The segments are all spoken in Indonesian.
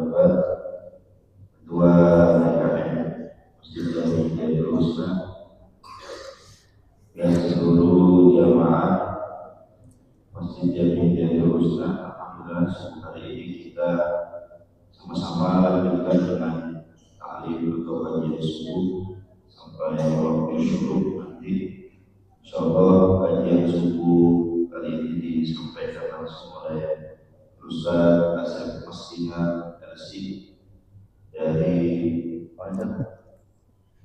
wabarakatuh. Ketua DKM Masjid Jami Jami Husna dan seluruh jamaah Masjid Jami Jami Husna, alhamdulillah hari ini kita sama-sama lanjutkan dengan taklim atau kajian subuh sampai waktu syuruk nanti. Insyaallah kajian subuh kali ini disampaikan langsung oleh Ustaz Asep Masina LC dari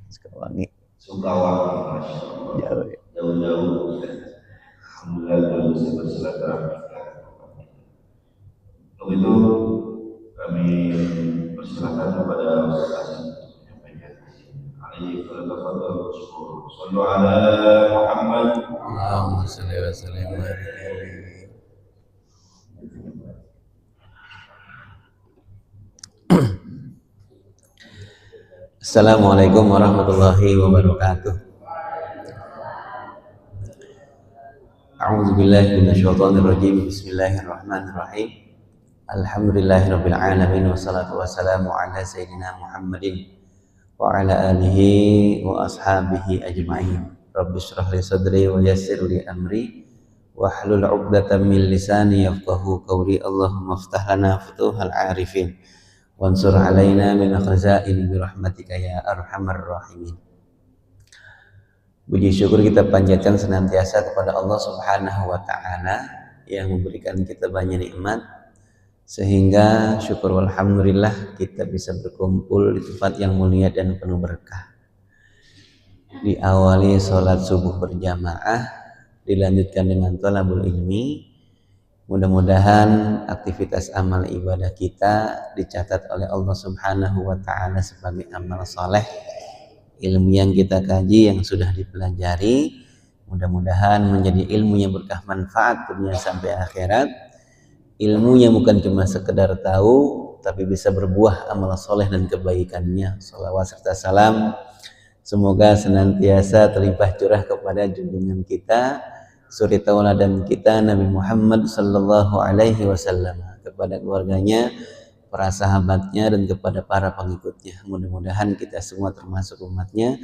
Sukawangi, Masya Allah, jauh-jauh. Alhamdulillah jauh bisa bersilaturahmi. Untuk itu kami persilakan kepada Ustaz untuk menyampaikan di sini. Alaihi wasallam. Sallu ala Muhammad. Allahumma shalli wa sallim wa barik. Assalamualaikum warahmatullahi wabarakatuh. A'udzu billahi minasyaitonir rajim. Bismillahirrahmanirrahim. Alhamdulillahirabbil alamin wassalatu wassalamu ala sayyidina Muhammadin wa ala alihi wa ashabihi ajma'in. Rabbi shrah li sadri wa yassir li amri wahlul 'uqdatam min lisani yafqahu qawli. Allahumma iftah lana futuhal 'arifin wansur alaina min khazaini birahmatika ya arhamar rahimin. Puji syukur kita panjatkan senantiasa kepada Allah Subhanahu wa taala yang memberikan kita banyak nikmat sehingga syukur alhamdulillah kita bisa berkumpul di tempat yang mulia dan penuh berkah. Diawali sholat subuh berjamaah, dilanjutkan dengan thalabul ilmi. Mudah-mudahan aktivitas amal ibadah kita dicatat oleh Allah Subhanahu wa taala sebagai amal soleh. Ilmu yang kita kaji, yang sudah dipelajari, mudah-mudahan menjadi ilmu yang berkah manfaat dunia sampai akhirat. Ilmu yang bukan cuma sekedar tahu, tapi bisa berbuah amal soleh dan kebaikannya. Shalawat serta salam semoga senantiasa terlimpah curah kepada junjungan kita, suri tauladan kita Nabi Muhammad sallallahu alaihi wasallam, kepada keluarganya, para sahabatnya, dan kepada para pengikutnya. Mudah-mudahan kita semua termasuk umatnya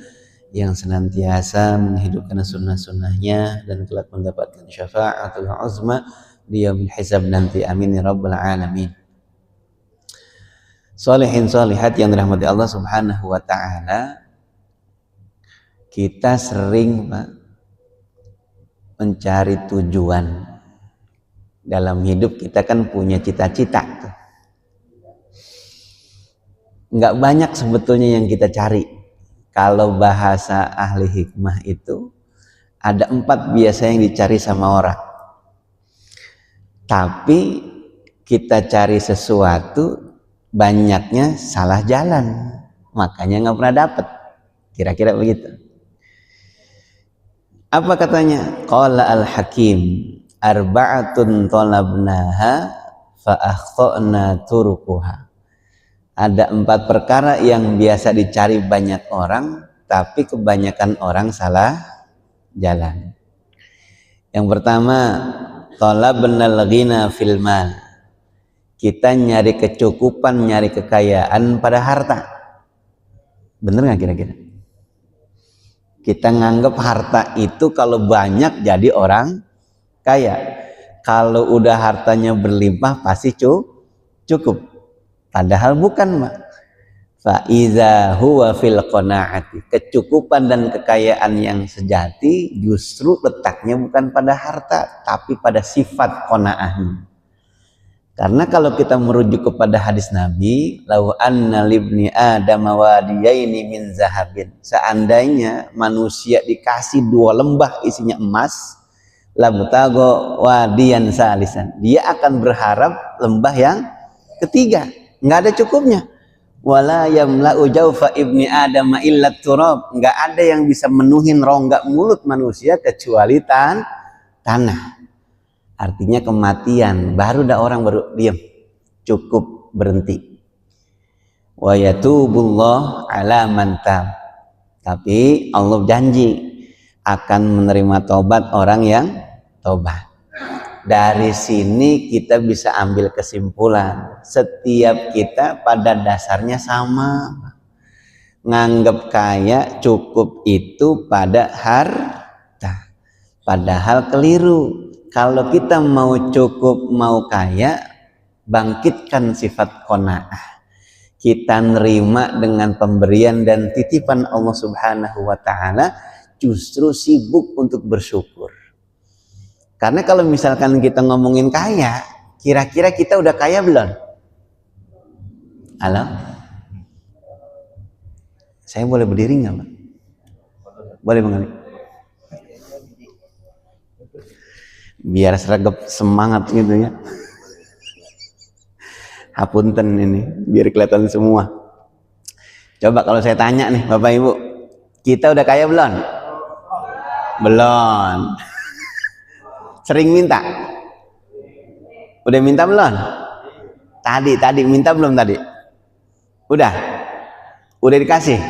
yang senantiasa menghidupkan sunnah-sunnahnya dan kelak mendapatkan syafaatul uzma di yaumil hisab nanti. Amin ya rabbal alamin. Sholihin sholihat yang dirahmati Allah Subhanahu wa taala, kita sering mencari tujuan dalam hidup. Kita kan punya cita-cita, nggak banyak sebetulnya yang kita cari. Kalau bahasa ahli hikmah itu ada 4 biasa yang dicari sama orang, tapi kita cari sesuatu banyaknya salah jalan, makanya nggak pernah dapat. Kira-kira begitu. Apa katanya? Qala al-hakim arba'atun talabnaha fa akhtana turuquha. Ada 4 perkara yang biasa dicari banyak orang, tapi kebanyakan orang salah jalan. Yang pertama, talabnal ghina fil mal. Kita nyari kecukupan, nyari kekayaan pada harta. Bener nggak kira-kira? Kita nganggap harta itu kalau banyak jadi orang kaya. Kalau udah hartanya berlimpah pasti cukup. Padahal bukan, Mak. Fa iza huwa fil qanaati. Kecukupan dan kekayaan yang sejati justru letaknya bukan pada harta, tapi pada sifat qanaahnya. Karena kalau kita merujuk kepada hadis Nabi, lau anna libni adam wadiyaini min zahabin, seandainya manusia dikasih 2 lembah isinya emas, labtago wadiyan salisan, dia akan berharap lembah yang ketiga. Nggak ada cukupnya. Wala yamla'u jawfa ibni adam illa turab, nggak ada yang bisa menuhin rongga mulut manusia kecuali tanah. Artinya kematian, baru dah orang baru diam, cukup, berhenti. Wa yatubullah ala man tab. Tapi Allah janji akan menerima tobat orang yang tobat. dari sini kita bisa ambil kesimpulan, setiap kita pada dasarnya sama. Nganggap kaya cukup itu pada harta, padahal keliru. Kalau kita mau cukup, mau kaya, bangkitkan sifat qanaah. Kita nerima dengan pemberian dan titipan Allah Subhanahu wa ta'ala, justru sibuk untuk bersyukur. Karena kalau misalkan kita ngomongin kaya, kira-kira kita udah kaya belum? Halo? Saya boleh berdiri nggak, Pak? Boleh, Bang Ali? Biar seragap semangat gitu ya. Hapunten ini, biar kelihatan semua. Coba kalau saya tanya nih, Bapak Ibu, kita udah kaya belum? Belum. Sering minta? Udah minta belum? Tadi minta belum tadi? Udah? Udah dikasih?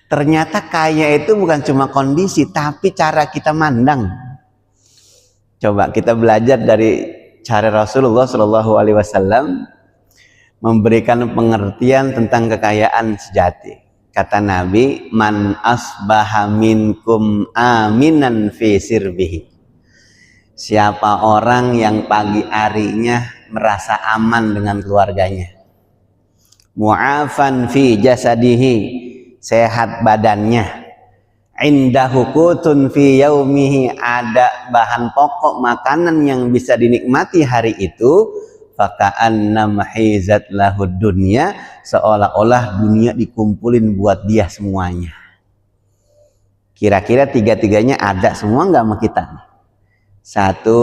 Ternyata kaya itu bukan cuma kondisi, tapi cara kita mandang. Coba kita belajar dari cara Rasulullah Shallallahu Alaihi Wasallam memberikan pengertian tentang kekayaan sejati. Kata Nabi, man asbaha minkum aminan fi sirbihi. Siapa orang yang pagi harinya merasa aman dengan keluarganya, mu'afan fi jasadihi, sehat badannya, indahu qutun fi yaumihi, ada bahan pokok makanan yang bisa dinikmati hari itu, faka'anna mahizat lahud dunya, seolah-olah dunia dikumpulin buat dia semuanya. Kira-kira tiga-tiganya ada semua nggak sama kita? Satu,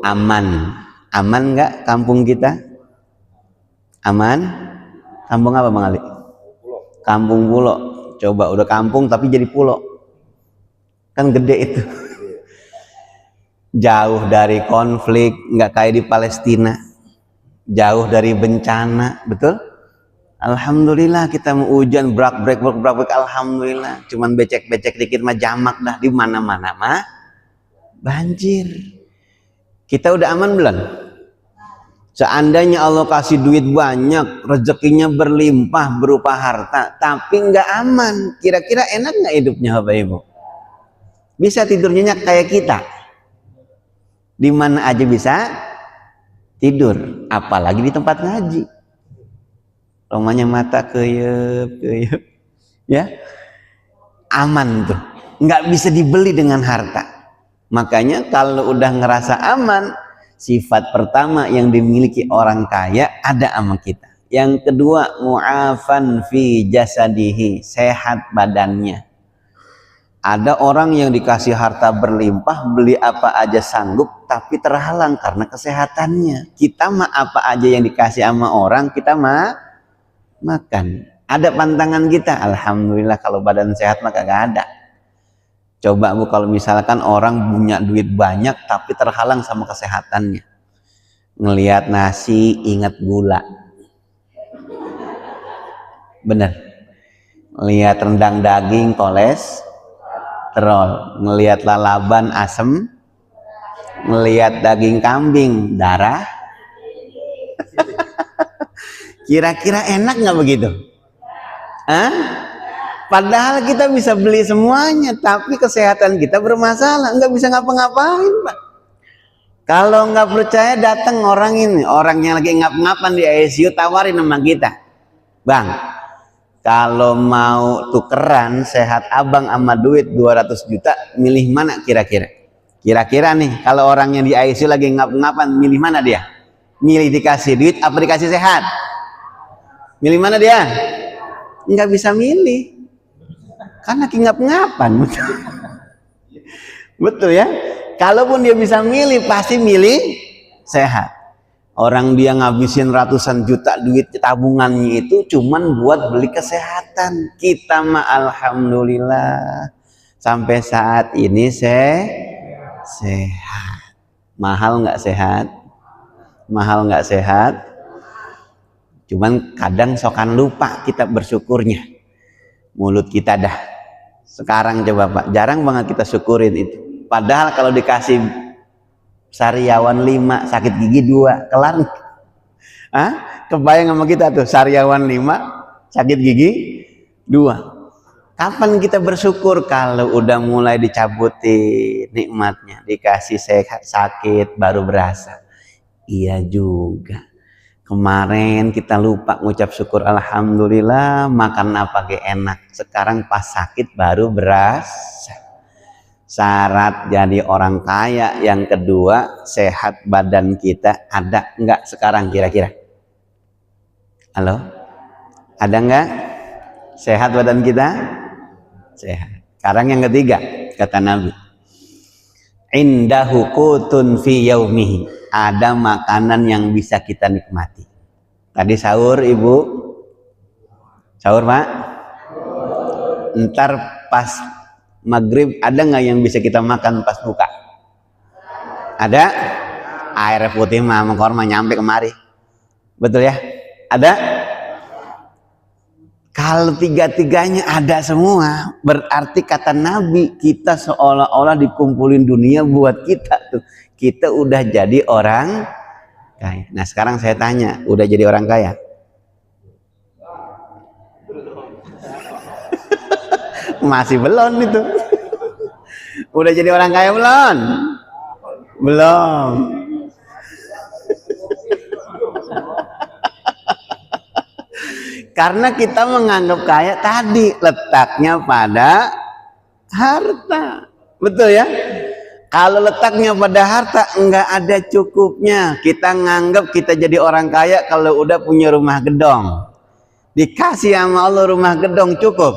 aman. Aman nggak kampung kita? Aman? Kampung apa, Bang Ali? Kampung pulau. Coba udah kampung tapi jadi pulau, kan gede itu. Jauh dari konflik, nggak kayak di Palestina, jauh dari bencana, betul? Alhamdulillah kita mau hujan brak brek, alhamdulillah. Cuman becek dikit mah jamak dah, di mana-mana mah banjir. Kita udah aman belum? Seandainya Allah kasih duit banyak, rezekinya berlimpah berupa harta, tapi nggak aman, kira-kira enak nggak hidupnya, Bapak Ibu? Bisa tidur nyenyak kayak kita? Di mana aja bisa tidur, apalagi di tempat ngaji. Romanya mata keyep, ya, aman tuh, nggak bisa dibeli dengan harta. Makanya kalau udah ngerasa aman, sifat pertama yang dimiliki orang kaya ada sama kita. Yang kedua, mu'afan fi jasadihi, sehat badannya. Ada orang yang dikasih harta berlimpah, beli apa aja sanggup, tapi terhalang karena kesehatannya. Kita mah apa aja yang dikasih sama orang, kita mah makan. Ada pantangan kita, alhamdulillah kalau badan sehat mah kagak ada. Coba Bu, kalau misalkan orang punya duit banyak tapi terhalang sama kesehatannya, ngelihat nasi ingat gula, bener. Ngelihat rendang daging kolesterol, ngelihat lalaban asem, ngelihat daging kambing darah. Kira-kira enak nggak begitu? Hah? Padahal kita bisa beli semuanya, tapi kesehatan kita bermasalah, nggak bisa ngapa-ngapain, Pak. Kalau nggak percaya, datang orang ini, orang yang lagi ngap-ngapan di ICU, tawarin sama kita, Bang, kalau mau tukeran sehat abang sama duit 200 juta, milih mana kira-kira? Kira-kira nih, kalau orang yang di ICU lagi ngap-ngapan, milih mana dia? Milih dikasih duit apa dikasih sehat? Milih mana dia? Nggak bisa milih. Karena ngap-ngapan. Betul ya? Kalaupun dia bisa milih, pasti milih sehat. Orang dia ngabisin ratusan juta duit tabungannya itu cuman buat beli kesehatan. Kita mah alhamdulillah sampai saat ini sehat. Mahal nggak sehat? Mahal nggak sehat? Cuman kadang sokan lupa kita bersyukurnya. Mulut kita dah. Sekarang coba Pak, jarang banget kita syukurin itu. Padahal kalau dikasih sariawan 5, sakit gigi 2, kelar. Hah? Kebayang sama kita tuh, sariawan 5, sakit gigi 2. Kapan kita bersyukur? Kalau udah mulai dicabuti nikmatnya, dikasih sehat, sakit baru berasa. Iya juga. Kemarin kita lupa ngucap syukur, alhamdulillah, makan apa ge enak. Sekarang pas sakit baru berasa. Syarat jadi orang kaya yang kedua, sehat badan kita. Ada enggak sekarang kira-kira? Halo? Ada enggak? Sehat badan kita? Sehat. Sekarang yang ketiga, kata Nabi, indahu qutun fi yaumihi, ada makanan yang bisa kita nikmati. Tadi sahur ibu, sahur pak, ntar pas maghrib ada nggak yang bisa kita makan pas buka? Ada? Air putih mah korma nyampe kemari, betul ya? Ada? Kalau tiga-tiganya ada semua, berarti kata Nabi, kita seolah-olah dikumpulin dunia buat kita tuh. Kita udah jadi orang kaya. Nah sekarang saya tanya, udah jadi orang kaya? Masih belum itu. Udah jadi orang kaya belum? Belum. Karena kita menganggap kaya tadi letaknya pada harta. Betul ya? Kalau letaknya pada harta enggak ada cukupnya. Kita nganggap kita jadi orang kaya kalau udah punya rumah gedong. Dikasih sama Allah rumah gedong cukup?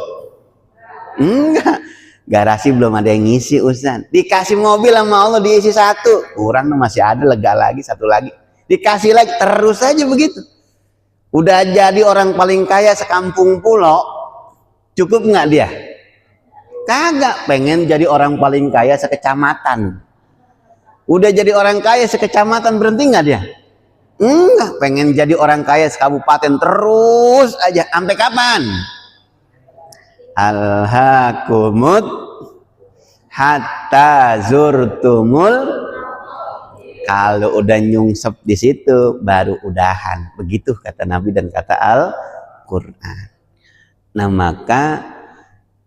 Enggak. Garasi belum ada yang ngisi Ustaz. Dikasih mobil sama Allah diisi 1. Kurang masih ada, lega lagi 1 lagi. Dikasih lagi, terus aja begitu. Udah jadi orang paling kaya sekampung pulau, cukup nggak dia? Kagak. Pengen jadi orang paling kaya sekecamatan. Udah jadi orang kaya sekecamatan, berhenti nggak dia? Enggak. Pengen jadi orang kaya sekabupaten, terus aja. Sampai kapan? Alhaakumut hatta zurtumul. Kalau udah nyungsep di situ baru udahan. Begitu kata Nabi dan kata Al-Quran. Nah maka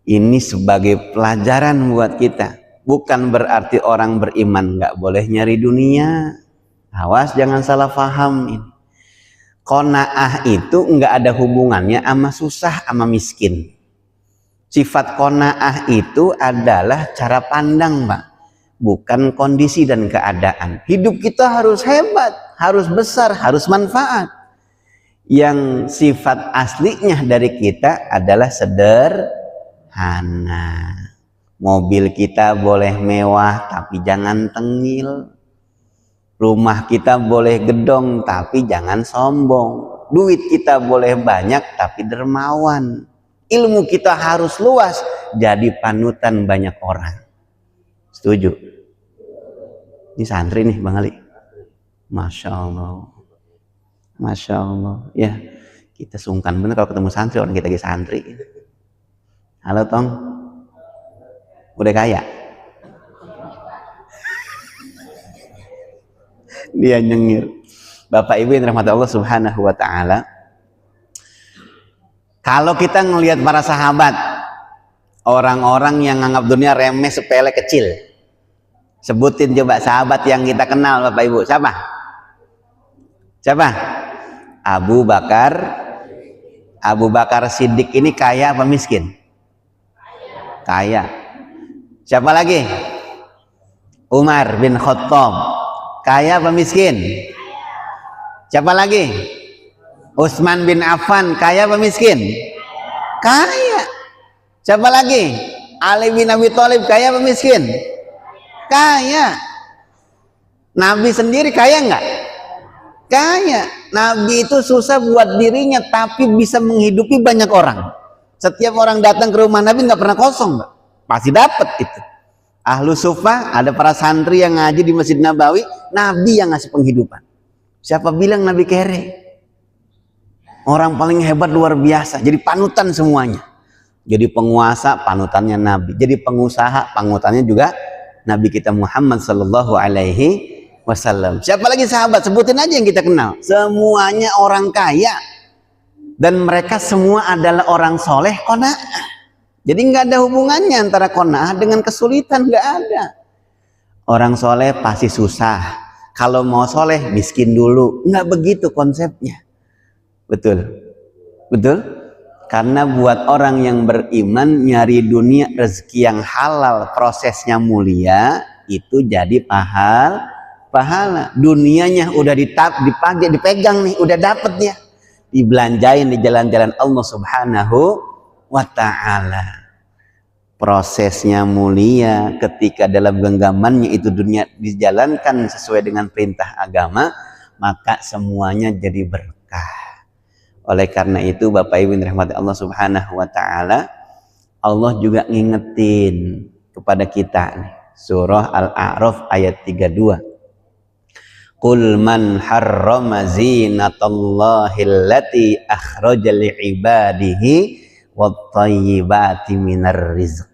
ini sebagai pelajaran buat kita. Bukan berarti orang beriman nggak boleh nyari dunia. Awas jangan salah paham ini. Qanaah itu nggak ada hubungannya sama susah sama miskin. Sifat qanaah itu adalah cara pandang, Pak. Bukan kondisi dan keadaan. Hidup kita harus hebat, harus besar, harus manfaat. Yang sifat aslinya dari kita adalah sederhana. Mobil kita boleh mewah, tapi jangan tengil. Rumah kita boleh gedong, tapi jangan sombong. Duit kita boleh banyak, tapi dermawan. Ilmu kita harus luas, jadi panutan banyak orang. Setuju? Ini santri nih Bang Ali. Masya Allah. Masya Allah. Ya, kita sungkan bener kalau ketemu santri, orang kita lagi santri. Halo Tong. Udah kaya? Dia nyengir. Bapak Ibu yang dirahmati Allah Subhanahu wa taala. Kalau kita ngelihat para sahabat, orang-orang yang nganggap dunia remeh, sepele, kecil. Sebutin coba sahabat yang kita kenal Bapak Ibu. Siapa? Siapa? Abu Bakar. Abu Bakar Siddiq ini kaya apa miskin? Kaya. Siapa lagi? Umar bin Khattab. Kaya apa miskin? Siapa lagi? Utsman bin Affan. Kaya apa miskin? Kaya. Siapa lagi? Ali bin Abi Thalib. Kaya apa miskin? Kaya. Nabi sendiri kaya nggak? Kaya. Nabi itu susah buat dirinya, tapi bisa menghidupi banyak orang. Setiap orang datang ke rumah Nabi nggak pernah kosong, Mbak. Pasti dapat itu. Ahlu Sufa, ada para santri yang ngaji di Masjid Nabawi, Nabi yang ngasih penghidupan. Siapa bilang Nabi kere? Orang paling hebat luar biasa, jadi panutan semuanya. Jadi penguasa, panutannya Nabi. Jadi pengusaha, panutannya juga Nabi kita Muhammad sallallahu alaihi wasallam. Siapa lagi sahabat? Sebutin aja yang kita kenal. Semuanya orang kaya dan mereka semua adalah orang soleh qanaah. Jadi nggak ada hubungannya antara qanaah dengan kesulitan, nggak ada. Orang soleh pasti susah. Kalau mau soleh miskin dulu. Nggak begitu konsepnya. Betul, betul. Karena buat orang yang beriman nyari dunia rezeki yang halal, prosesnya mulia, itu jadi pahala. Dunianya udah dipegang nih, udah dapet nih, dibelanjain di jalan-jalan Allah Subhanahu wa ta'ala. Prosesnya mulia ketika dalam genggamannya itu dunia dijalankan sesuai dengan perintah agama, maka semuanya jadi berkah. Oleh karena itu Bapak Ibu yang dirahmati Allah Subhanahu wa ta'ala, Allah juga ngingetin kepada kita nih, surah Al-A'raf ayat 32. Qul man harrama zinatallahi allati akhraja li'ibadihi wat-thayyibati minar rizq.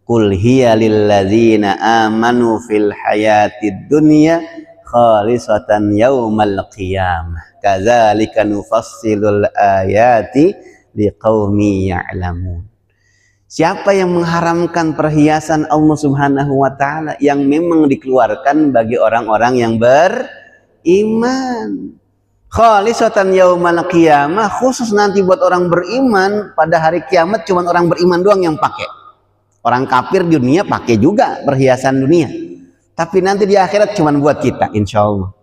Qul hiya lilladzina amanu fil hayatid dunya khalisatan yaumal qiyamah. Kadzalika nufassilul ayati liqaumi ya'lamun. Siapa yang mengharamkan perhiasan Allah Subhanahu wa ta'ala yang memang dikeluarkan bagi orang-orang yang beriman? Khalisatan yaumal qiyamah, khusus nanti buat orang beriman. Pada hari kiamat cuma orang beriman doang yang pakai. Orang kafir di dunia pakai juga perhiasan dunia, tapi nanti di akhirat cuma buat kita, insya Allah.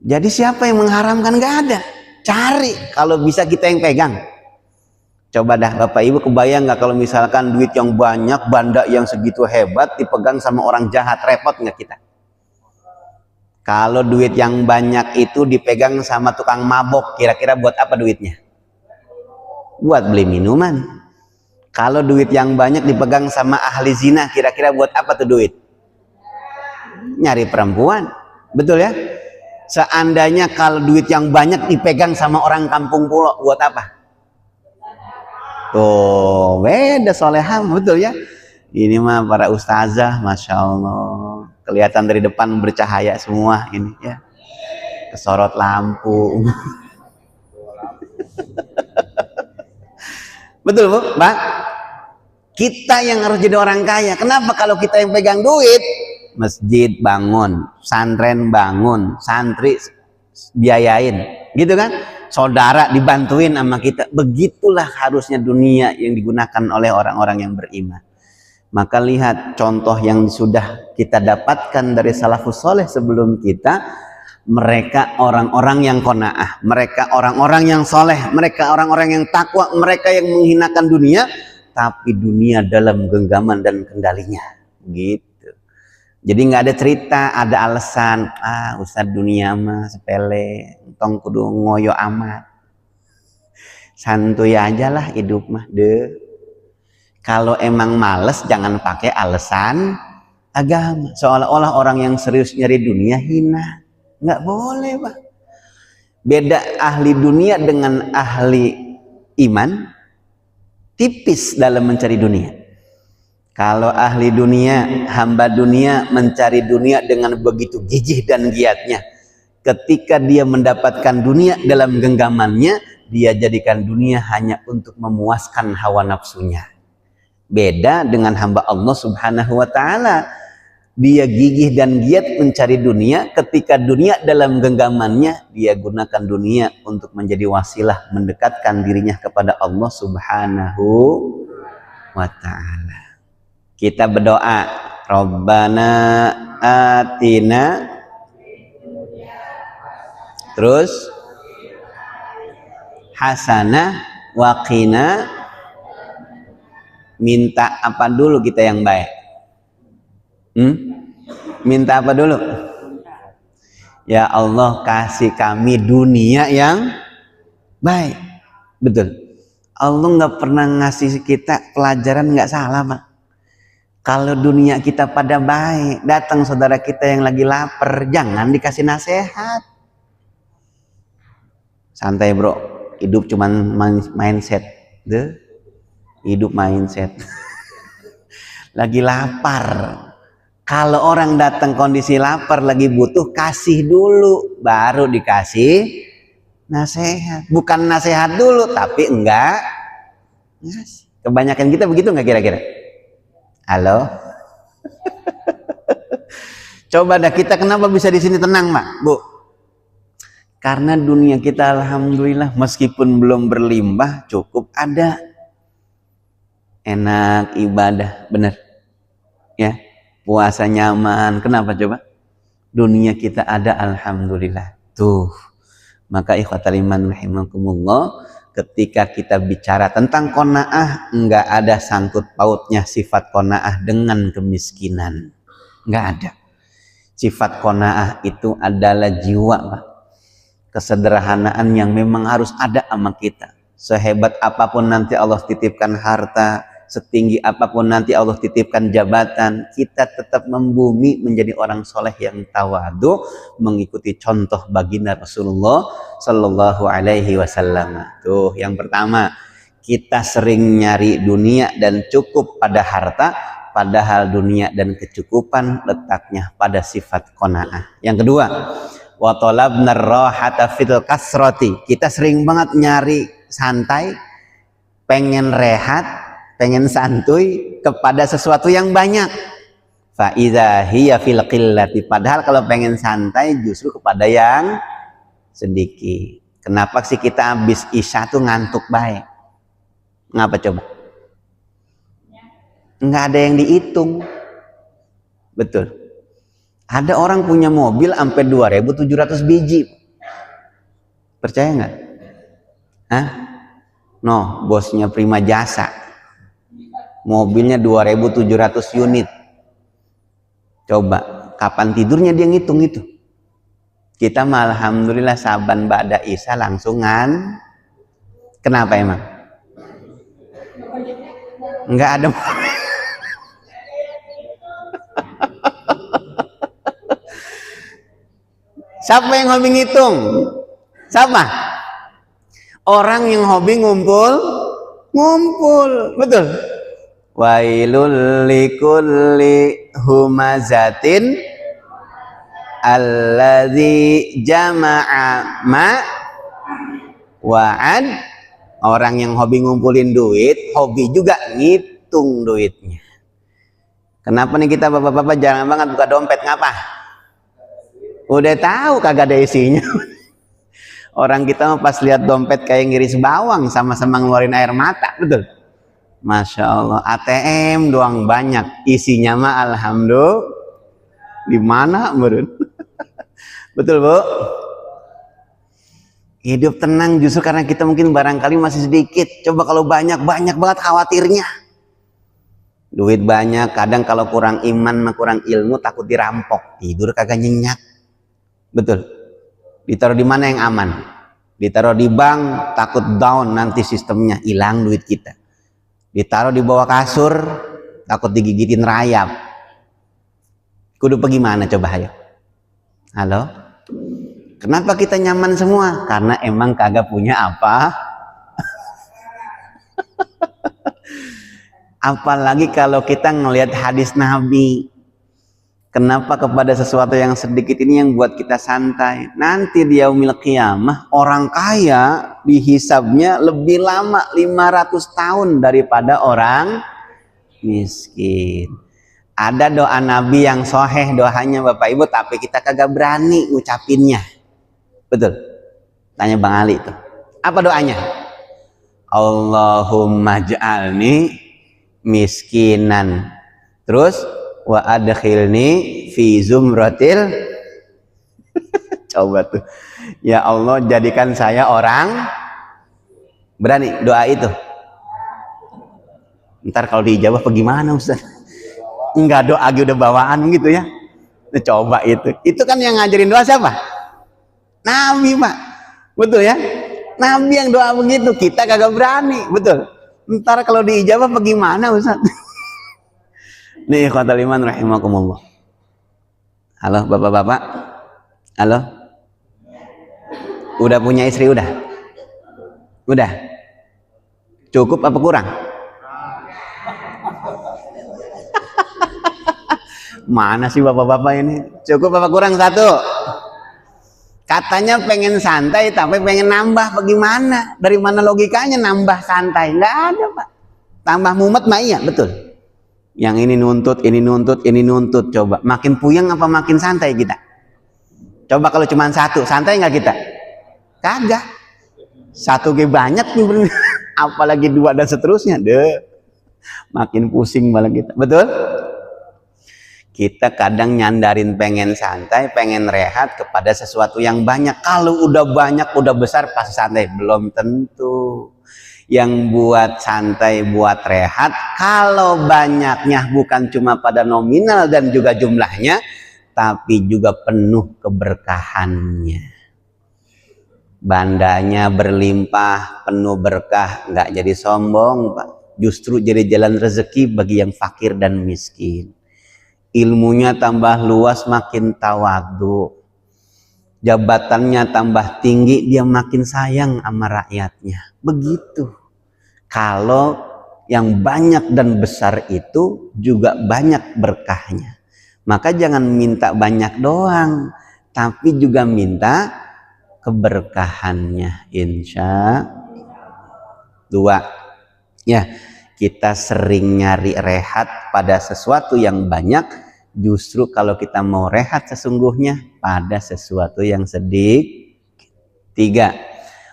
Jadi siapa yang mengharamkan? Nggak ada. Cari, kalau bisa kita yang pegang. Coba dah Bapak Ibu kebayang nggak kalau misalkan duit yang banyak, banda yang segitu hebat dipegang sama orang jahat, repot nggak kita? Kalau duit yang banyak itu dipegang sama tukang mabok, kira-kira buat apa duitnya? Buat beli minuman. Kalau duit yang banyak dipegang sama ahli zina, kira-kira buat apa tuh duit? Nyari perempuan. Betul ya? Seandainya kalau duit yang banyak dipegang sama orang kampung pulau, buat apa? Tuh, beda soleha, betul ya? Ini mah para ustazah, Masya Allah. Kelihatan dari depan bercahaya semua ini ya. Kesorot lampu. Betul Bu, Pak? Kita yang harus jadi orang kaya. Kenapa kalau kita yang pegang duit? Masjid bangun, santren bangun, santri biayain, gitu kan? Saudara dibantuin sama kita. Begitulah harusnya dunia yang digunakan oleh orang-orang yang beriman. Maka lihat contoh yang sudah kita dapatkan dari salafus soleh sebelum kita. Mereka orang-orang yang qanaah, mereka orang-orang yang soleh, mereka orang-orang yang takwa, mereka yang menghinakan dunia, tapi dunia dalam genggaman dan kendalinya. Gitu. Jadi nggak ada cerita, ada alasan. Ustadz dunia mah sepele, tong kudu ngoyo amat. Santuy aja lah hidup mah deh. Kalau emang males jangan pakai alasan agama. Seolah-olah orang yang serius nyari dunia hina. Nggak boleh Pak. Beda ahli dunia dengan ahli iman tipis dalam mencari dunia. Kalau ahli dunia, hamba dunia mencari dunia dengan begitu gigih dan giatnya. Ketika dia mendapatkan dunia dalam genggamannya, dia jadikan dunia hanya untuk memuaskan hawa nafsunya. Beda dengan hamba Allah Subhanahu wa ta'ala. Dia gigih dan giat mencari dunia. Ketika dunia dalam genggamannya, dia gunakan dunia untuk menjadi wasilah mendekatkan dirinya kepada Allah Subhanahu wa ta'ala. Kita berdoa, Rabbana atina, terus hasanah wa qina. Minta apa dulu kita yang baik? Minta apa dulu? Ya Allah kasih kami dunia yang baik. Betul. Allah nggak pernah ngasih kita pelajaran nggak salah Pak. Kalau dunia kita pada baik, datang saudara kita yang lagi lapar, jangan dikasih nasihat. Santai bro, hidup cuman mindset. Hidup mindset. Lagi lapar, Kalau orang datang kondisi lapar lagi butuh, kasih dulu baru dikasih nasihat. Bukan nasihat dulu tapi enggak. Kebanyakan kita begitu nggak kira-kira? Halo? Coba dah, kita kenapa bisa di sini tenang, Mak, Bu? Karena dunia kita alhamdulillah meskipun belum berlimpah cukup ada. Enak ibadah, bener. Ya, puasa nyaman. Kenapa coba? Dunia kita ada alhamdulillah. Tuh. Maka ikhwatal iman rahimakumullah, ketika kita bicara tentang qanaah, enggak ada sangkut pautnya sifat qanaah dengan kemiskinan. Enggak ada. Sifat qanaah itu adalah jiwa, Pak. Kesederhanaan yang memang harus ada sama kita. Sehebat apapun nanti Allah titipkan harta, setinggi apapun nanti Allah titipkan jabatan, kita tetap membumi menjadi orang soleh yang tawadu, mengikuti contoh baginda Rasulullah Sallallahu Alaihi Wasallam. Tuh, yang pertama, kita sering nyari dunia dan cukup pada harta, padahal dunia dan kecukupan letaknya pada sifat qanaah. Yang kedua, wa talabna rahata fil kasrati. Kita sering banget nyari santai, pengen rehat, pengen santuy kepada sesuatu yang banyak. Fa idza hiya fil qillati. Padahal kalau pengen santai justru kepada yang sedikit. Kenapa sih kita habis isya tuh ngantuk baik? Ngapa coba? Nggak ada yang dihitung. Betul. Ada orang punya mobil sampai 2.700 biji. Percaya nggak? Hah? No, bosnya Prima Jasa. Mobilnya 2.700 unit. Coba, kapan tidurnya dia ngitung itu? Kita mah alhamdulillah saban ba'da isya langsungan. Kenapa emang? Nggak ada. Siapa yang hobi ngitung? Siapa? Orang yang hobi ngumpul, betul. Wailul likulli humazatin alladzi jama'a ma wa'ad. Orang yang hobi ngumpulin duit, hobi juga ngitung duitnya. Kenapa nih kita bapak-bapak jarang banget buka dompet, ngapa? Udah tahu kagak ada isinya. Orang kita mah pas lihat dompet kayak ngiris bawang, sama-sama ngeluarin air mata, betul. Masya Allah, ATM doang banyak, isinya mah alhamdulillah di mana, Bro? Betul, Bu? Hidup tenang justru karena kita mungkin barangkali masih sedikit. Coba kalau banyak banget khawatirnya. Duit banyak, kadang kalau kurang iman, kurang ilmu takut dirampok, tidur kagak nyenyak. Betul. Ditaruh di mana yang aman? Ditaruh di bank, takut down nanti sistemnya, hilang duit kita. Ditaruh di bawah kasur, takut digigitin rayap. Kudu pergi mana coba ayo? Halo? Kenapa kita nyaman semua? Karena emang kagak punya apa. Apalagi kalau kita ngelihat hadis Nabi. Kenapa kepada sesuatu yang sedikit ini yang buat kita santai? Nanti di yaumil qiyamah orang kaya dihisabnya lebih lama 500 tahun daripada orang miskin. Ada doa Nabi yang soheh doanya Bapak Ibu, tapi kita kagak berani ngucapinnya. Betul? Tanya Bang Ali itu. Apa doanya? Allahumma ja'alni miskinan. Terus wa adkhilni fi zumratil. Coba tuh, ya Allah jadikan saya orang berani. Doa itu ntar kalau diijabah bagaimana Ustaz? Enggak, doa udah bawaan gitu ya. Coba itu kan yang ngajarin doa siapa? Nabi, Pak. Betul ya, Nabi yang doa begitu, kita kagak berani. Betul, ntar kalau diijabah bagaimana Ustaz? Nih ikhwatal iman rahimakumullah. Halo bapak-bapak. Halo. Udah punya istri udah? Udah? Cukup apa kurang? Mana sih bapak-bapak ini? Cukup apa kurang satu? Katanya pengen santai tapi pengen nambah, bagaimana? Dari mana logikanya nambah santai? Nggak ada Pak. Tambah mumet mah iya, betul. Yang ini nuntut, ini nuntut, ini nuntut. Coba makin puyeng apa makin santai kita? Coba kalau cuma satu, santai nggak kita? Kagak. Satu ge banyak nih, apalagi dua dan seterusnya. Deh, makin pusing malah kita. Betul? Kita kadang nyandarin pengen santai, pengen rehat kepada sesuatu yang banyak. Kalau udah banyak, udah besar pasti santai. Belum tentu. Yang buat santai, buat rehat, kalau banyaknya bukan cuma pada nominal dan juga jumlahnya, tapi juga penuh keberkahannya. Bandanya berlimpah, penuh berkah, nggak jadi sombong, Pak. Justru jadi jalan rezeki bagi yang fakir dan miskin. Ilmunya tambah luas, makin tawadhu. Jabatannya tambah tinggi, dia makin sayang sama rakyatnya. Begitu. Kalau yang banyak dan besar itu juga banyak berkahnya. Maka jangan minta banyak doang, tapi juga minta keberkahannya. Insya Allah. Ya, kita sering nyari rehat pada sesuatu yang banyak, justru kalau kita mau rehat sesungguhnya pada sesuatu yang sedikit. 3.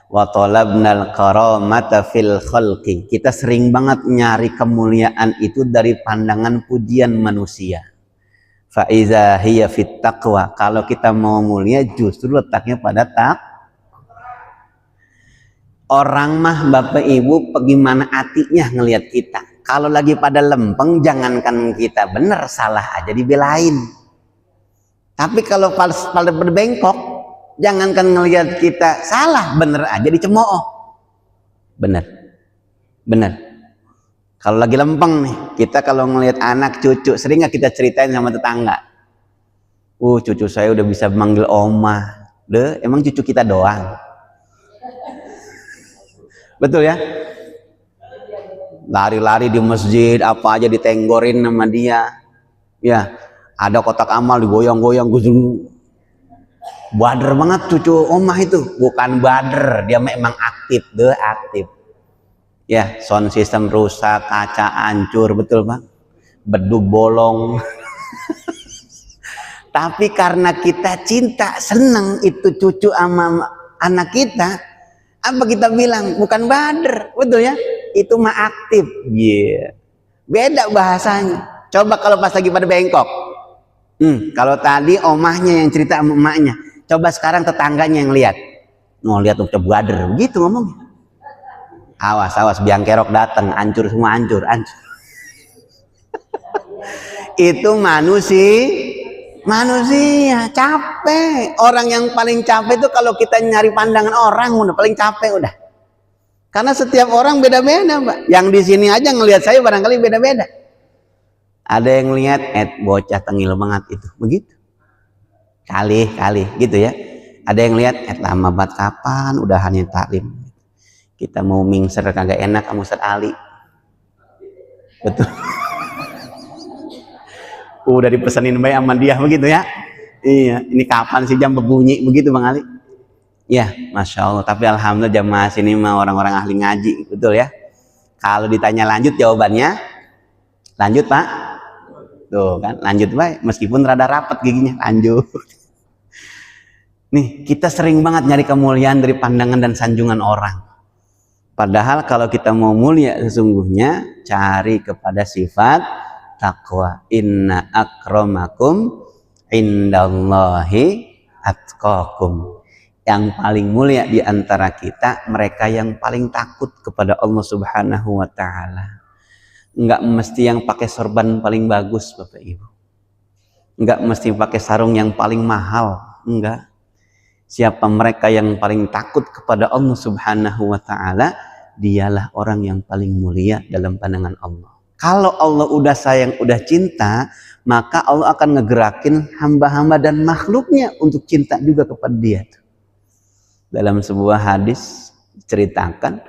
Wa talabnal karamata fil khalqi. Kita sering banget nyari kemuliaan itu dari pandangan pujian manusia. Fa iza hiya fit taqwa. Kalau kita mau mulia justru letaknya pada orang mah Bapak Ibu bagaimana hatinya ngelihat kita. Kalau lagi pada lempeng, jangankan kita bener, salah aja dibelain. Tapi kalau pada berbengkok, jangankan ngelihat kita salah, bener aja dicemooh. Bener. Kalau lagi lempeng nih, kita kalau ngelihat anak cucu, sering nggak kita ceritain sama tetangga? Cucu saya udah bisa manggil oma. Deh, emang cucu kita doang? Betul ya? Lari-lari di masjid, apa aja ditenggorin sama dia. Ya, ada kotak amal digoyang-goyang, bader banget cucu omah itu. Bukan bader, dia memang aktif, aktif. Ya, sound system rusak, kaca hancur, betul Pak? Bedug bolong. Tapi karena kita cinta, senang itu cucu sama anak kita, apa kita bilang? Bukan bader, betul ya? Itu mah aktif. Yeah. Beda bahasanya. Coba kalau pas lagi pada bengkok. Kalau tadi omahnya yang cerita sama emaknya, coba sekarang tetangganya yang lihat. Lihat tuh bader, begitu ngomongnya. Awas biang kerok datang, hancur semua, hancur. Itu manusia capek. Orang yang paling capek itu kalau kita nyari pandangan orang, udah paling capek udah. Karena setiap orang beda-beda, Pak. Yang di sini aja ngelihat saya barangkali beda-beda. Ada yang lihat bocah tengil banget itu, begitu. Kali gitu ya. Ada yang lihat lama banget, kapan udahannya taklim. Kita mau mingser kagak enak sama Ustaz Ali. Betul. Udah dipesenin baik sama dia begitu ya. Iya, ini kapan sih jam berbunyi begitu Bang Ali? Ya, Masya Allah. Tapi alhamdulillah jamaah sini mah orang-orang ahli ngaji, betul ya. Kalau ditanya lanjut jawabannya, lanjut Pak. Tuh kan, lanjut Pak. Meskipun rada rapat giginya, lanjut. Nih, kita sering banget nyari kemuliaan dari pandangan dan sanjungan orang. Padahal kalau kita mau mulia sesungguhnya, cari kepada sifat taqwa. Inna akramakum indallahi atqakum. Yang paling mulia di antara kita mereka yang paling takut kepada Allah Subhanahu wa taala. Enggak mesti yang pakai sorban paling bagus Bapak Ibu. Enggak mesti pakai sarung yang paling mahal, enggak. Siapa mereka yang paling takut kepada Allah Subhanahu wa taala, dialah orang yang paling mulia dalam pandangan Allah. Kalau Allah udah sayang, udah cinta, maka Allah akan ngegerakin hamba-hamba dan makhluknya untuk cinta juga kepada dia. Dalam sebuah hadis ceritakan,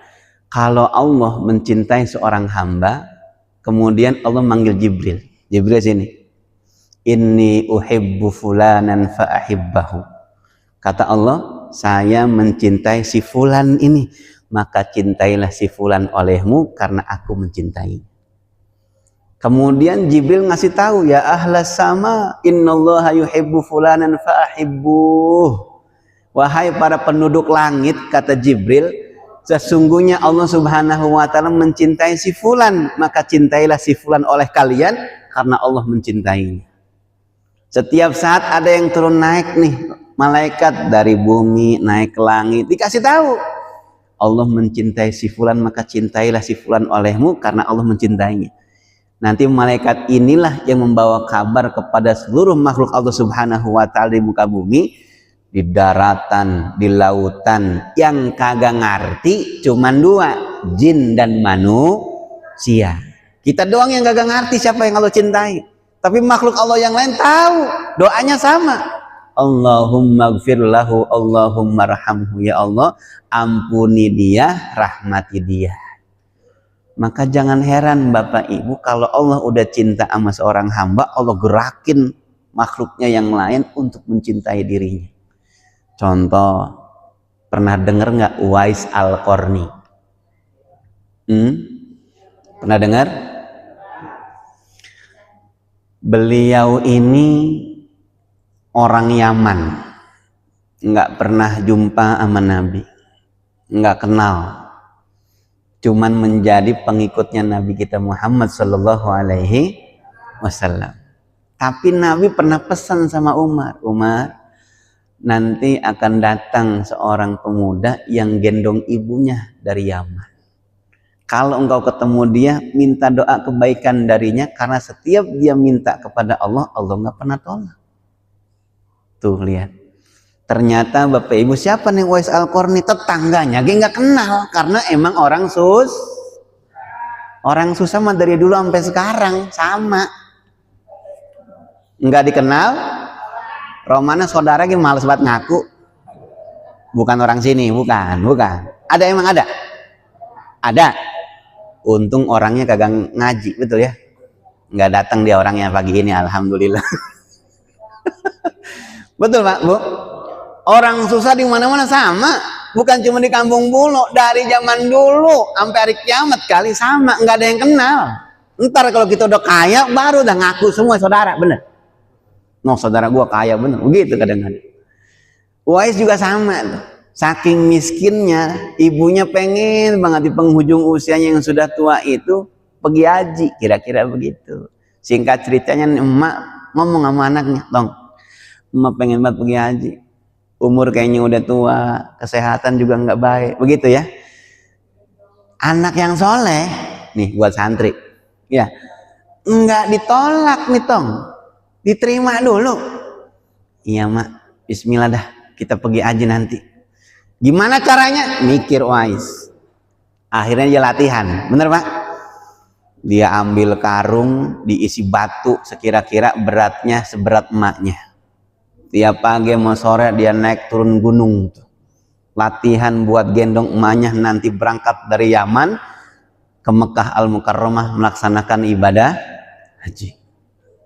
kalau Allah mencintai seorang hamba, kemudian Allah manggil Jibril. Jibril sini. inni uhibbu fulanan fa ahibbahu. Kata Allah, saya mencintai si fulan ini, maka cintailah si fulan olehmu karena aku mencintai. Kemudian Jibril ngasih tahu, ya ahlas sama, innallaha yuhibbu fulanan fa ahibbuh. Wahai para penduduk langit, kata Jibril, sesungguhnya Allah Subhanahu wa taala mencintai si fulan, maka cintailah si fulan oleh kalian karena Allah mencintainya. Setiap saat ada yang turun naik nih, malaikat dari bumi naik ke langit, dikasih tahu Allah mencintai si fulan, maka cintailah si fulan olehmu karena Allah mencintainya. Nanti malaikat inilah yang membawa kabar kepada seluruh makhluk Allah Subhanahu wa taala di muka bumi, di daratan, di lautan. Yang kagak ngerti cuman dua, jin dan manusia. Kita doang yang kagak ngerti siapa yang Allah cintai, tapi makhluk Allah yang lain tahu, doanya sama. Allahumma gfir lahu, Allahumma rahamhu, ya Allah ampuni dia, rahmati dia. Maka jangan heran Bapak Ibu, kalau Allah udah cinta sama seorang hamba, Allah gerakin makhluknya yang lain untuk mencintai dirinya. Contoh, pernah dengar nggak Uwais Al-Qarni? Pernah dengar? Beliau ini orang Yaman, nggak pernah jumpa sama Nabi, nggak kenal, cuman menjadi pengikutnya Nabi kita Muhammad Sallallahu Alaihi Wasallam. Tapi Nabi pernah pesan sama Umar, nanti akan datang seorang pemuda yang gendong ibunya dari Yaman. Kalau engkau ketemu dia, minta doa kebaikan darinya, karena setiap dia minta kepada Allah, Allah nggak pernah tolak. Tuh lihat. Ternyata Bapak Ibu, siapa nih Uwais Al-Qarni? Tetangganya dia nggak kenal, karena emang orang susah mah dari dulu sampai sekarang sama. Nggak dikenal. Romana saudara gini males banget ngaku. Bukan orang sini, bukan. Ada, emang ada. Ada. Untung orangnya kagak ngaji, betul ya? Nggak datang dia orangnya pagi ini, alhamdulillah. Betul Pak, Bu? Orang susah di mana-mana sama. Bukan cuma di Kampung Bulu, dari zaman dulu sampai hari kiamat kali sama, nggak ada yang kenal. Ntar kalau kita udah kaya baru udah ngaku semua saudara, bener. No, saudara gua kaya bener, begitu kadang-kadang. Uwais juga sama tuh. Saking miskinnya, ibunya pengen banget di penghujung usianya yang sudah tua itu pergi haji, kira-kira begitu. Singkat ceritanya, emak ngomong sama anaknya, "Tong, emak pengen banget pergi haji. Umur kayaknya udah tua, kesehatan juga nggak baik." Begitu ya. Anak yang soleh, nih buat santri, ya nggak ditolak nih Tong. Diterima dulu. Iya mak, bismillah dah, kita pergi aja nanti. Gimana caranya? Mikir Uwais. Akhirnya dia latihan, bener Pak? Dia ambil karung, diisi batu sekira-kira beratnya seberat emaknya. Tiap pagi mau sore dia naik turun gunung tuh. Latihan buat gendong emaknya nanti berangkat dari Yaman ke Mekah Al-Mukarramah melaksanakan ibadah haji.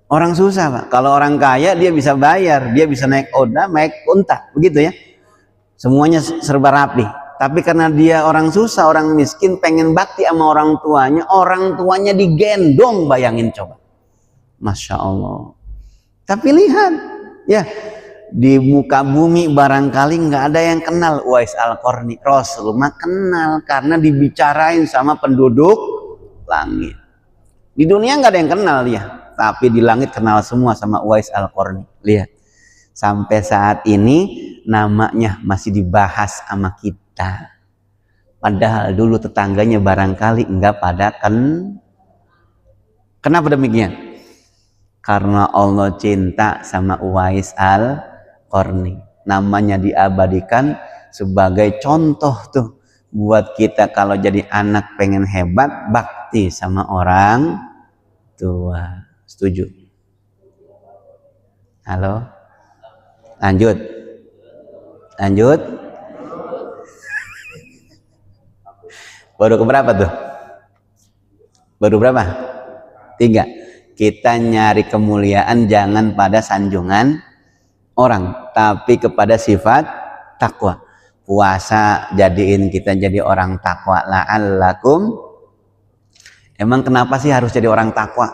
Orang susah Pak, kalau orang kaya dia bisa bayar, dia bisa naik oda, naik unta, begitu ya. Semuanya serba rapi. Tapi karena dia orang susah, orang miskin, pengen bakti sama orang tuanya digendong, bayangin coba. Masya Allah. Tapi lihat, ya di muka bumi barangkali nggak ada yang kenal Uwais Al-Qarni. Rasulullah kenal karena dibicarain sama penduduk langit. Di dunia nggak ada yang kenal dia. Tapi di langit kenal semua sama Uwais Al-Qarni. Lihat, sampai saat ini namanya masih dibahas sama kita. Padahal dulu tetangganya barangkali enggak pada Kenapa demikian? Karena Allah cinta sama Uwais Al-Qarni. Namanya diabadikan sebagai contoh tuh buat kita kalau jadi anak pengen hebat, bakti sama orang tua. Setuju? Halo? Lanjut. Baru keberapa tuh? Baru berapa? 3. Kita nyari kemuliaan jangan pada sanjungan orang, tapi kepada sifat takwa. Puasa jadiin kita jadi orang takwa. La'allakum. Emang kenapa sih harus jadi orang takwa?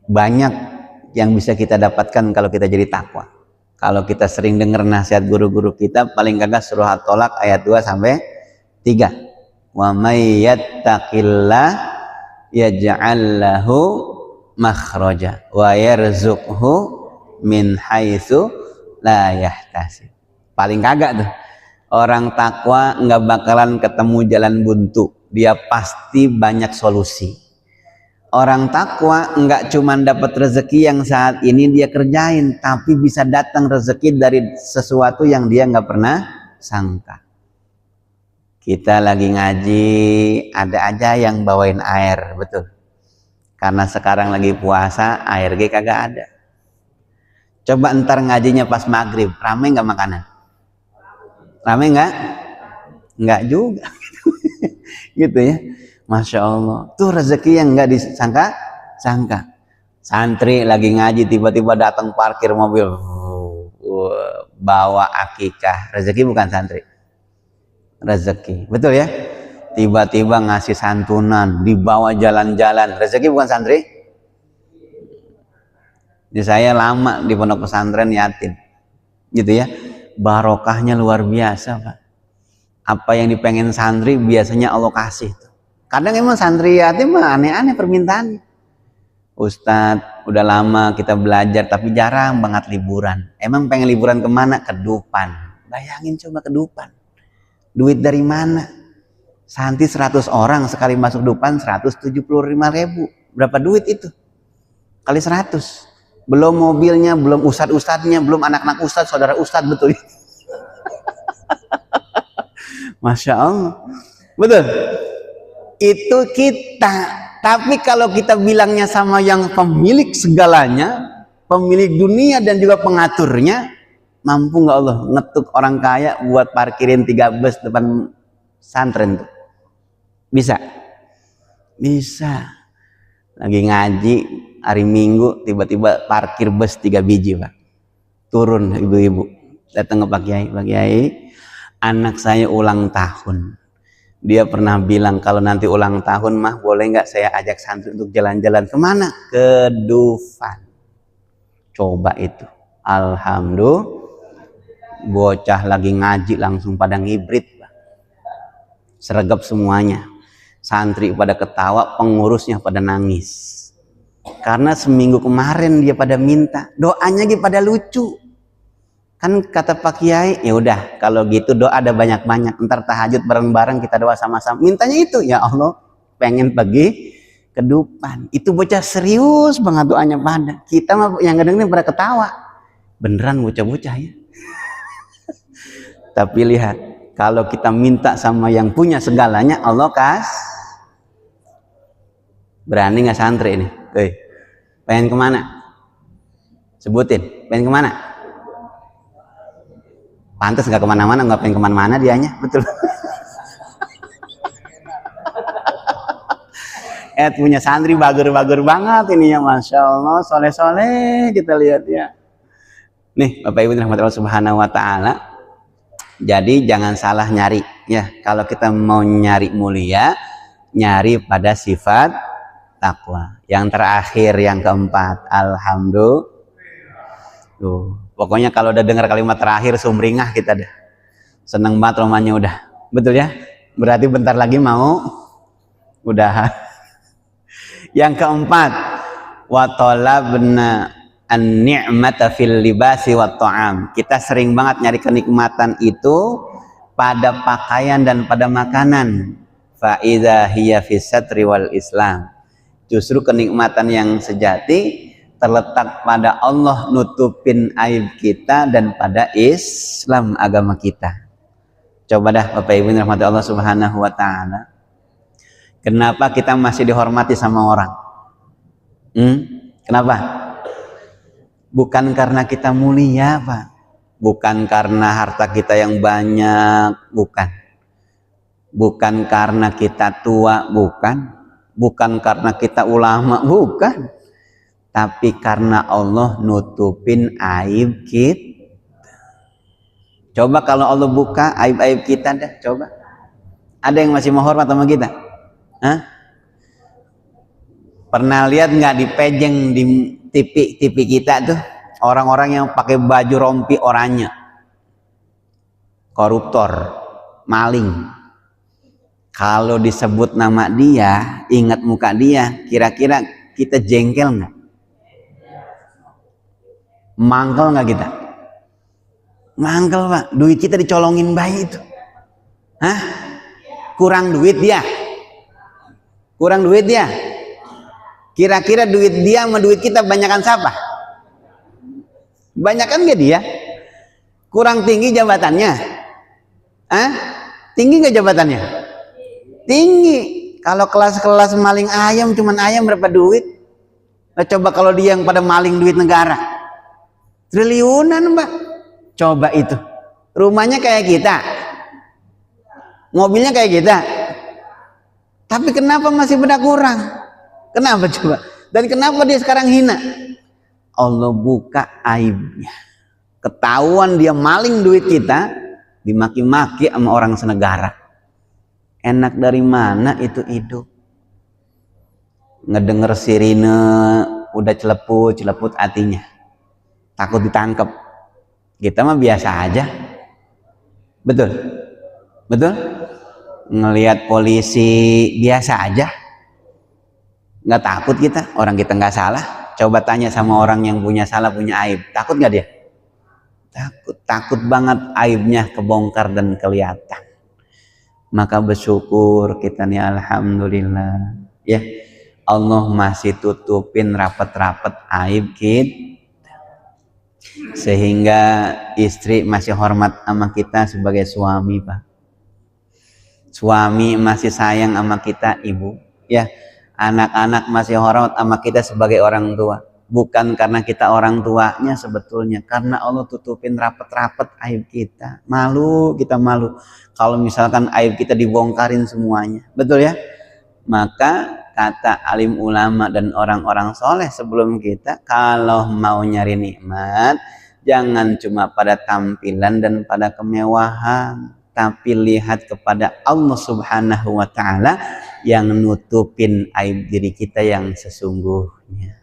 Banyak yang bisa kita dapatkan kalau kita jadi takwa. Kalau kita sering dengar nasihat guru-guru kita, paling kagak surah At-Tolak ayat 2 sampai 3. Wa may yattaqillah yaj'al lahu makhraja wa yarzuqhu min haitsu la yahtasib. Paling kagak tuh. Orang takwa nggak bakalan ketemu jalan buntu. Dia pasti banyak solusi. Orang takwa nggak cuma dapat rezeki yang saat ini dia kerjain, tapi bisa datang rezeki dari sesuatu yang dia nggak pernah sangka. Kita lagi ngaji, ada aja yang bawain air, betul. Karena sekarang lagi puasa, air kagak ada. Coba ntar ngajinya pas maghrib, rame nggak makanan? Rame nggak? Nggak juga. Gitu ya. Masya Allah, tuh rezeki yang nggak disangka. Santri lagi ngaji, tiba-tiba datang parkir mobil, bawa akikah. Rezeki bukan santri, rezeki, betul ya. Tiba-tiba ngasih santunan, dibawa jalan-jalan. Rezeki bukan santri. Jadi saya lama di pondok pesantren yatim, gitu ya. Barokahnya luar biasa, Pak. Apa yang dipengen santri biasanya Allah kasih. Kadang emang santri yatim mah aneh-aneh permintaan. Ustadz, udah lama kita belajar tapi jarang banget liburan. Emang pengen liburan kemana? Ke Dufan. Bayangin coba ke Dufan. Duit dari mana? Santri 100 orang sekali masuk Dufan 175.000. Berapa duit itu? Kali 100. Belum mobilnya, belum ustadz-ustadznya, belum anak-anak ustadz, saudara ustadz, betul. Masya Allah. Betul. Itu kita. Tapi kalau kita bilangnya sama yang pemilik segalanya, pemilik dunia dan juga pengaturnya, mampu nggak Allah ngetuk orang kaya buat parkirin 3 bus depan santren tuh? Bisa? Bisa. Lagi ngaji hari Minggu, tiba-tiba parkir bus 3 biji, Pak. Turun ibu-ibu, datang ke Pak Kiai, anak saya ulang tahun. Dia pernah bilang kalau nanti ulang tahun mah boleh nggak saya ajak santri untuk jalan-jalan kemana? Ke Dufan. Coba itu, alhamdulillah, bocah lagi ngaji langsung pada ngibrit, sergap semuanya. Santri pada ketawa, pengurusnya pada nangis. Karena seminggu kemarin dia pada minta, doanya gitu pada lucu. Kan kata Pak Kiai, ya udah kalau gitu doa ada banyak-banyak, ntar tahajud bareng-bareng kita doa sama-sama. Mintanya itu, ya Allah pengen pergi ke Dufan. Itu bocah serius banget doanya pada. Kita mah yang kadang-kadang pada ketawa. Beneran bocah-bocah ya. Tapi lihat, kalau kita minta sama yang punya segalanya, Allah berani nggak santri ini? Pengen kemana? Sebutin, pengen kemana? Pantes nggak kemana-mana, nggak pengen kemana-mana dianya, betul. Punya santri bager-bager banget ini ya, Masya Allah, soleh-soleh kita lihat ya. Nih Bapak Ibu rahmatullah subhanahu wa ta'ala. Jadi jangan salah nyari ya. Kalau kita mau nyari mulia, nyari pada sifat takwa. Yang terakhir, yang keempat, alhamdulillah. Tuh. Pokoknya kalau udah dengar kalimat terakhir sumringah kita dah. Seneng banget romannya udah. Betul ya? Berarti bentar lagi mau udahan. Yang keempat, wa talabna an-ni'mata fil libasi wat ta'am. Kita sering banget nyari kenikmatan itu pada pakaian dan pada makanan. Fa idza hiya fis satri wal Islam. Justru kenikmatan yang sejati terletak pada Allah nutupin aib kita dan pada Islam agama kita. Coba dah Bapak Ibu rahmati Allah subhanahu wa ta'ala. Kenapa kita masih dihormati sama orang? Kenapa? Bukan karena kita mulia, Pak. Bukan karena harta kita yang banyak, bukan. Bukan karena kita tua, bukan. bukan karena kita ulama, bukan, tapi karena Allah nutupin aib kita. Coba kalau Allah buka aib-aib kita dah, coba. Ada yang masih mau hormat sama kita? Hah? Pernah lihat nggak di pejeng di TV kita tuh orang-orang yang pakai baju rompi oranye, koruptor, maling. Kalau disebut nama dia, ingat muka dia, kira-kira kita jengkel nggak? Mangkel nggak kita? Mangkel Pak, duit kita dicolongin bayi itu. Hah? Kurang duit dia? Kurang duit dia? Kira-kira duit dia sama duit kita banyakan siapa? Banyakan gak dia? Kurang tinggi jabatannya? Hah? Tinggi gak jabatannya? Tinggi. Kalau kelas-kelas maling ayam, cuman ayam berapa duit? Nah, coba kalau dia yang pada maling duit negara, triliunan Mbak. Coba itu. Rumahnya kayak kita, mobilnya kayak kita, tapi kenapa masih pada kurang? Kenapa coba? Dan kenapa dia sekarang hina? Allah buka aibnya. Ketahuan dia maling duit kita, dimaki-maki sama orang senegara. Enak dari mana itu hidup? Ngedenger sirine udah celeput hatinya. Takut ditangkap. Kita mah biasa aja. Betul? Betul? Ngelihat polisi biasa aja. Nggak takut kita, orang kita nggak salah. Coba tanya sama orang yang punya salah, punya aib, takut nggak dia? Takut banget aibnya kebongkar dan kelihatan. Maka bersyukur kita nih, alhamdulillah ya, Allah masih tutupin rapat-rapat aib kita, sehingga istri masih hormat sama kita sebagai suami Pak. Suami masih sayang sama kita ibu ya. Anak-anak masih hormat sama kita sebagai orang tua. Bukan karena kita orang tuanya sebetulnya, karena Allah tutupin rapat-rapat aib kita. Malu, kita malu kalau misalkan aib kita dibongkarin semuanya. Betul ya? Maka kata alim ulama dan orang-orang soleh sebelum kita, kalau mau nyari nikmat, jangan cuma pada tampilan dan pada kemewahan, tapi lihat kepada Allah Subhanahu wa ta'ala yang nutupin aib diri kita yang sesungguhnya.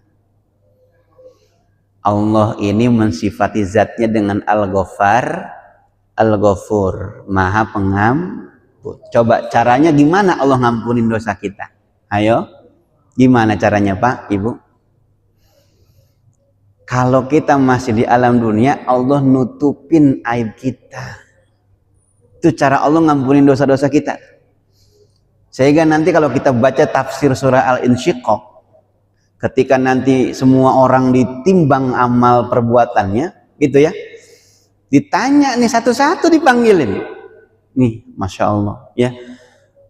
Allah ini mensifati zatnya dengan Al-Ghaffar, Al-Ghafur, Maha Pengampun. Coba caranya gimana Allah ngampunin dosa kita? Ayo, gimana caranya Pak, Ibu? Kalau kita masih di alam dunia, Allah nutupin aib kita. Itu cara Allah ngampunin dosa-dosa kita. Sehingga nanti kalau kita baca tafsir surah Al-Insyiqaq, ketika nanti semua orang ditimbang amal perbuatannya, gitu ya, ditanya nih satu-satu dipanggilin. Nih, Masya Allah ya,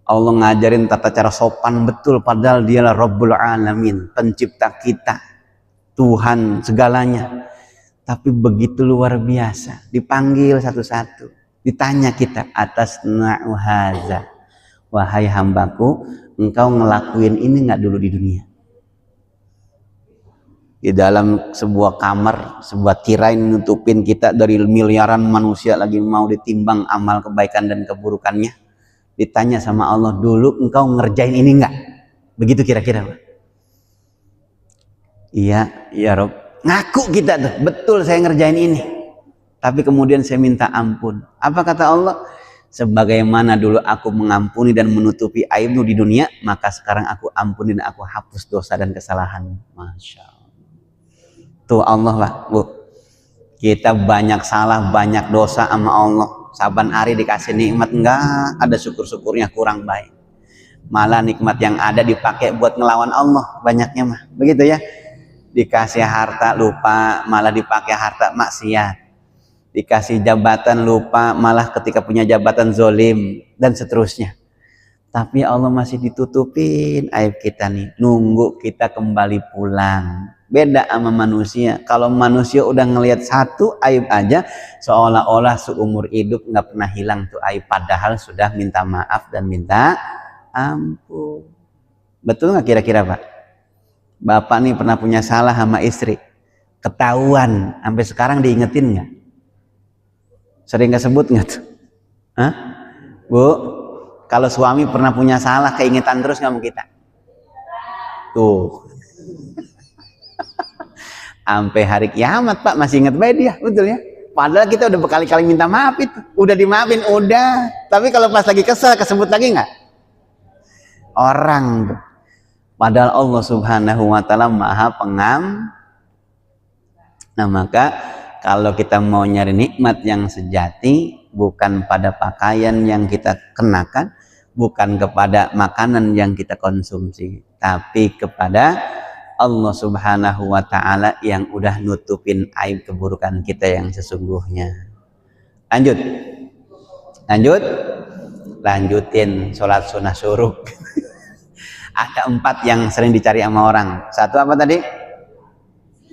Allah ngajarin tata cara sopan betul, padahal dialah Rabbul Alamin, pencipta kita, Tuhan segalanya. Tapi begitu luar biasa, dipanggil satu-satu, ditanya kita atas na'uhaza, wahai hambaku, engkau ngelakuin ini nggak dulu di dunia? Di dalam sebuah kamar, sebuah tirai nutupin kita dari miliaran manusia lagi mau ditimbang amal kebaikan dan keburukannya, ditanya sama Allah, dulu engkau ngerjain ini nggak? Begitu kira-kira Pak? Iya, ya Rob, ngaku kita tuh, betul saya ngerjain ini, tapi kemudian saya minta ampun. Apa kata Allah? Sebagaimana dulu aku mengampuni dan menutupi aibmu di dunia, maka sekarang aku ampuni dan aku hapus dosa dan kesalahanmu. Masya Allah. Tuh Allah lah Bu, kita banyak salah, banyak dosa sama Allah. Saban hari dikasih nikmat, enggak ada syukur-syukurnya, kurang baik. Malah nikmat yang ada dipakai buat ngelawan Allah, banyaknya mah. Begitu ya. Dikasih harta lupa, malah dipakai harta maksiat. Dikasih jabatan lupa, malah ketika punya jabatan zolim, dan seterusnya. Tapi Allah masih ditutupin aib kita nih, nunggu kita kembali pulang. Beda sama manusia. Kalau manusia udah ngelihat satu aib aja, seolah-olah seumur hidup nggak pernah hilang tuh aib, padahal sudah minta maaf dan minta ampun. Betul nggak kira-kira Pak? Bapak nih pernah punya salah sama istri, ketahuan, sampai sekarang diingetin nggak? Sering kesebut nggak tuh? Hah? Bu, kalau suami pernah punya salah, keingetan terus nggak sama kita? Tuh, sampai hari kiamat Pak masih inget baik dia, betul ya? Padahal kita udah berkali-kali minta maaf itu, udah dimaafin, udah. Tapi kalau pas lagi kesel, kesebut lagi nggak? Orang tuh. Padahal Allah Subhanahu wa Ta'ala Maha Pengam. Nah, maka kalau kita mau nyari nikmat yang sejati, bukan pada pakaian yang kita kenakan, bukan kepada makanan yang kita konsumsi, tapi kepada Allah Subhanahu wa Ta'ala yang udah nutupin aib keburukan kita yang sesungguhnya. Lanjutin sholat sunnah syuruk. Ada 4 yang sering dicari sama orang. 1 apa tadi?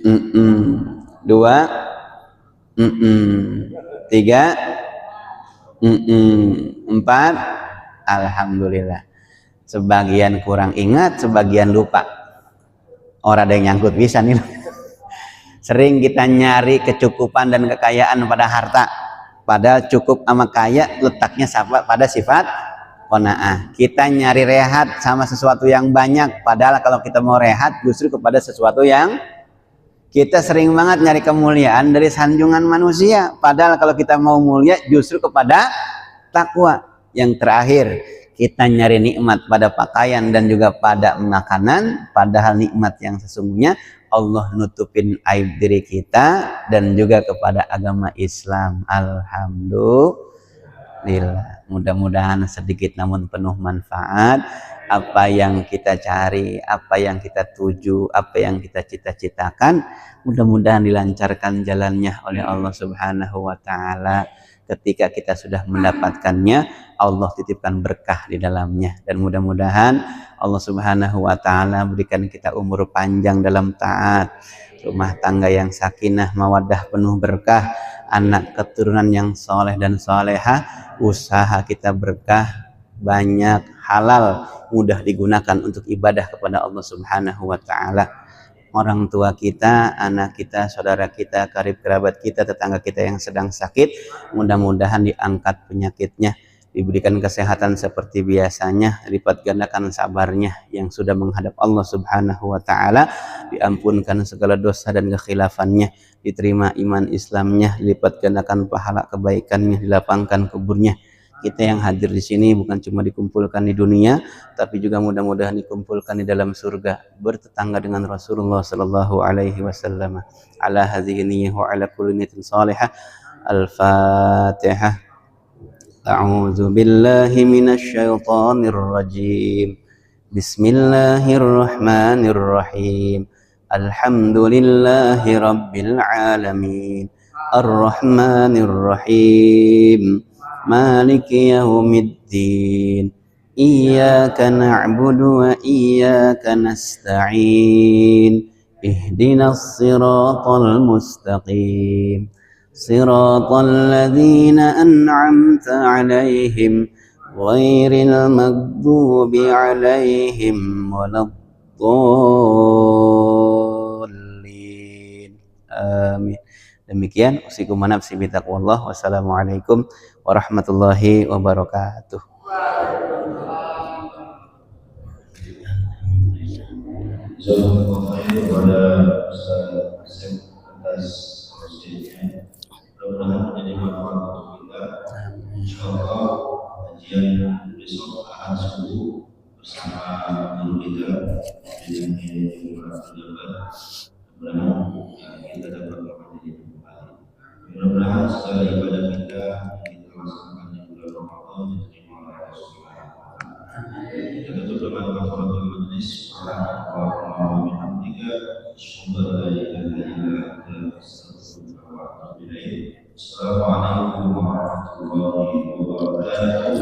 2, 3, 4, alhamdulillah. Sebagian kurang ingat, sebagian lupa. Orang ada yang nyangkut bisa nih. Sering kita nyari kecukupan dan kekayaan pada harta, padahal cukup sama kaya letaknya pada sifat qanaah. Kita nyari rehat sama sesuatu yang banyak, padahal kalau kita mau rehat justru kepada sesuatu yang kita sering banget nyari kemuliaan dari sanjungan manusia, padahal kalau kita mau mulia justru kepada takwa. Yang terakhir, kita nyari nikmat pada pakaian dan juga pada makanan, padahal nikmat yang sesungguhnya Allah nutupin aib diri kita dan juga kepada agama Islam. Alhamdulillah. Mudah-mudahan sedikit namun penuh manfaat. Apa yang kita cari, apa yang kita tuju, apa yang kita cita-citakan, mudah-mudahan dilancarkan jalannya oleh Allah Subhanahu wa Ta'ala. Ketika kita sudah mendapatkannya, Allah titipkan berkah di dalamnya, dan mudah-mudahan Allah Subhanahu wa Ta'ala berikan kita umur panjang dalam taat, rumah tangga yang sakinah, mawaddah penuh berkah, anak keturunan yang soleh dan solehah, usaha kita berkah, banyak halal, mudah digunakan untuk ibadah kepada Allah Subhanahu wa Ta'ala. Orang tua kita, anak kita, saudara kita, karib kerabat kita, tetangga kita yang sedang sakit, mudah-mudahan diangkat penyakitnya, diberikan kesehatan seperti biasanya, lipat gandakan sabarnya yang sudah menghadap Allah Subhanahu wa Ta'ala, diampunkan segala dosa dan kekhilafannya, diterima iman Islamnya, dilipat gandakan pahala kebaikannya, dilapangkan kuburnya. Kita yang hadir di sini bukan cuma dikumpulkan di dunia, tapi juga mudah-mudahan dikumpulkan di dalam surga, bertetangga dengan Rasulullah sallallahu alaihi wasallam. Ala hadhihi niyyah wa ala kulli niyatin salihah. Al-Fatihah. A'udzu billahi minasy syaithanir rajim. Bismillahirrahmanirrahim. Alhamdulillahi rabbil alamin. Ar-Rahmanir Rahim. Maliki yaumiddin. Iyyaka na'budu wa iyyaka nasta'in. Ihdinas siratal mustaqim. Siratal ladzina an'amta 'alaihim ghairil maghdubi 'alaihim waladdallin. Amin. Demikian usikum wa nafsi bi taqwallah. Wassalamualaikum warahmatullahi wabarakatuh. Jazakallahu khairan kepada Ustaz Asep atas prosesnya. Mudah-mudahan menjadi manfaat untuk kita. Insyaallah kajian besok Ahad subuh bersama guru kita dengan pejabat. Mudah-mudahan kita dapat menjadi kembali. Mudah-mudahan segala ibadah kita yang kita laksanakan di bulan Ramadan diterima oleh Allah Subhanahu wa Ta'ala. Kita tutup dengan kafaratul majlis. Subhanallah wa bihamdika asyhadu an la ilaha illa anta astaghfiruka wa atubu ilaik. Assalamualaikum warahmatullahi wabarakatuh.